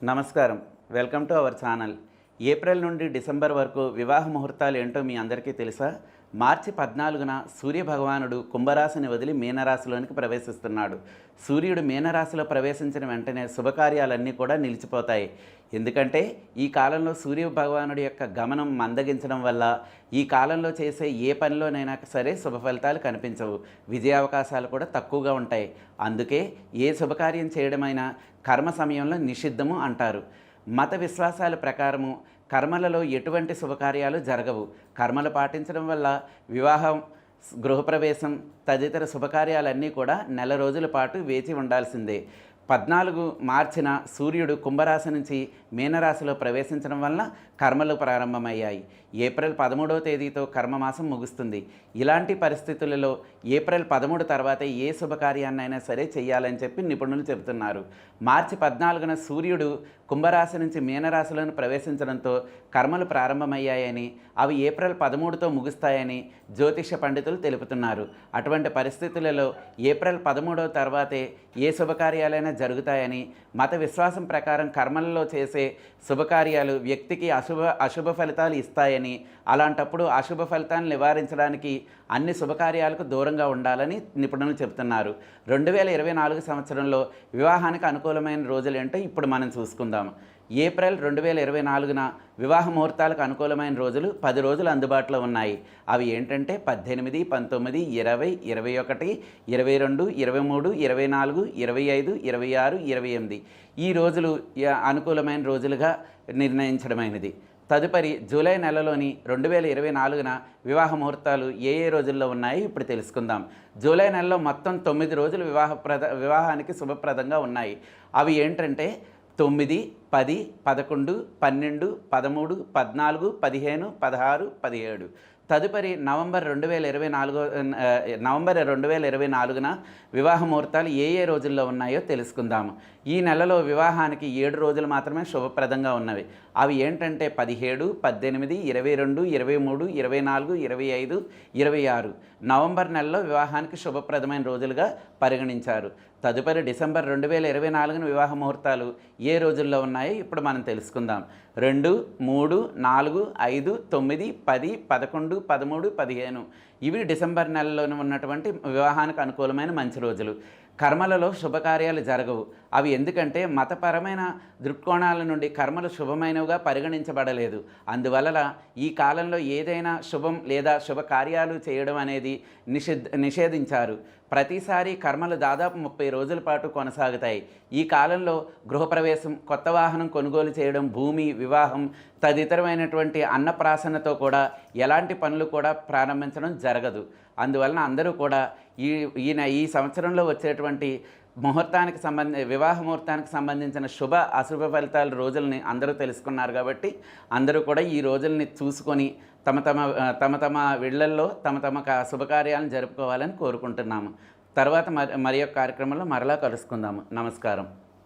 నమస్కారం. Welcome to our channel. April నుండి December వరకు వివాహ ముహూర్తాలు ఏంటో మీ అందరికీ తెలుసా? మార్చి 14న సూర్యభగవానుడు కుంభరాశిని వదిలి మీనరాశిలోనికి ప్రవేశిస్తున్నాడు. సూర్యుడు మీనరాశిలో ప్రవేశించిన వెంటనే శుభకార్యాలన్నీ కూడా నిలిచిపోతాయి. ఎందుకంటే ఈ కాలంలో సూర్య భగవానుడి యొక్క గమనం మందగించడం వల్ల ఈ కాలంలో చేసే ఏ పనిలోనైనా సరే శుభ ఫలితాలు కనిపించవు. విజయావకాశాలు కూడా తక్కువగా ఉంటాయి. అందుకే ఏ శుభకార్యం చేయడమైనా కర్మ సమయంలో నిషిద్ధము అంటారు. మత విశ్వాసాల ప్రకారము కర్మలలో ఎటువంటి శుభకార్యాలు జరగవు. కర్మలు పాటించడం వల్ల వివాహం, గృహప్రవేశం తదితర శుభకార్యాలన్నీ కూడా నెల రోజుల పాటు వేచి ఉండాల్సిందే. 14 మార్చిన సూర్యుడు కుంభరాశి నుంచి మీనరాశిలో ప్రవేశించడం వలన కర్మలు ప్రారంభమయ్యాయి. ఏప్రిల్ 13వ తేదీతో కర్మమాసం ముగుస్తుంది. ఇలాంటి పరిస్థితులలో ఏప్రిల్ 13 తర్వాత ఏ శుభకార్యాన్నైనా సరే చేయాలని చెప్పి నిపుణులు చెబుతున్నారు. మార్చి 14న సూర్యుడు కుంభరాశి నుంచి మీనరాశిలోని ప్రవేశించడంతో కర్మలు ప్రారంభమయ్యాయని, అవి ఏప్రిల్ 13తో ముగుస్తాయని జ్యోతిష పండితులు తెలుపుతున్నారు. అటువంటి పరిస్థితులలో ఏప్రిల్ 13వ తర్వాతే ఏ శుభకార్యాలైనా జరుగుతాయని, మత విశ్వాసం ప్రకారం కర్మలలో చేసే శుభకార్యాలు వ్యక్తికి అశుభ ఫలితాలు ఇస్తాయని, అలాంటప్పుడు అశుభ ఫలితాలను నివారించడానికి అన్ని శుభకార్యాలకు దూరంగా ఉండాలని నిపుణులు చెబుతున్నారు. 2024 సంవత్సరంలో వివాహానికి అనుకూలమైన రోజులేంటో ఇప్పుడు మనం చూసుకుందాం. ఏప్రిల్ 2024న వివాహ ముహూర్తాలకు అనుకూలమైన రోజులు 10 రోజులు అందుబాటులో ఉన్నాయి. అవి ఏంటంటే 18, 19, 20, 21, 22, 23, 24, 25, 26, 28 ఈ రోజులు అనుకూలమైన రోజులుగా నిర్ణయించడమైనది. తదుపరి జూలై నెలలోని 2024న వివాహ ముహూర్తాలు ఏ రోజుల్లో ఉన్నాయో ఇప్పుడు తెలుసుకుందాం. జూలై నెలలో మొత్తం 9 రోజులు వివాహానికి శుభప్రదంగా ఉన్నాయి. అవి ఏంటంటే 9, 10, 11, 12, 13, 14, 15, 16, 17. తదుపరి నవంబర్ 2024న వివాహ ముహూర్తాలు ఏ రోజుల్లో ఉన్నాయో తెలుసుకుందాము. ఈ నెలలో వివాహానికి 7 రోజులు మాత్రమే శుభప్రదంగా ఉన్నవి. అవి ఏంటంటే 17, 18, 22, 23, 24, 25, 26 నవంబర్ నెలలో వివాహానికి శుభప్రదమైన రోజులుగా పరిగణించారు. తదుపరి డిసెంబర్ 2024న వివాహ ముహూర్తాలు ఏ రోజుల్లో ఉన్నాయో ఇప్పుడు మనం తెలుసుకుందాం. 2, 3, 4, 5, 9, 10, 11, 13, 15 ఇవి డిసెంబర్ నెలలోనే ఉన్నటువంటి వివాహానికి అనుకూలమైన మంచి రోజులు. కర్మలలో శుభకార్యాలు జరగవు. అవి ఎందుకంటే మతపరమైన దృక్కోణాల నుండి కర్మలు శుభమైనవిగా పరిగణించబడలేదు. అందువలన ఈ కాలంలో ఏదైనా శుభం లేదా శుభకార్యాలు చేయడం అనేది నిషేధించారు. ప్రతిసారి కర్మలు దాదాపు 30 రోజుల పాటు కొనసాగుతాయి. ఈ కాలంలో గృహప్రవేశం, కొత్త వాహనం కొనుగోలు చేయడం, భూమి, వివాహం తదితరమైనటువంటి అన్నప్రాసనతో కూడా ఎలాంటి పనులు కూడా ప్రారంభించడం జరగదు. అందువలన అందరూ కూడా ఈ సంవత్సరంలో వచ్చేటువంటి వివాహ ముహూర్తానికి సంబంధించిన శుభ అశుభ ఫలితాల రోజుల్ని అందరూ తెలుసుకున్నారు. కాబట్టి అందరూ కూడా ఈ రోజుల్ని చూసుకొని తమ తమ ఇళ్లల్లో తమ శుభకార్యాలను జరుపుకోవాలని కోరుకుంటున్నాము. తర్వాత మరి యొక్క కార్యక్రమంలో మరలా కలుసుకుందాము. నమస్కారం.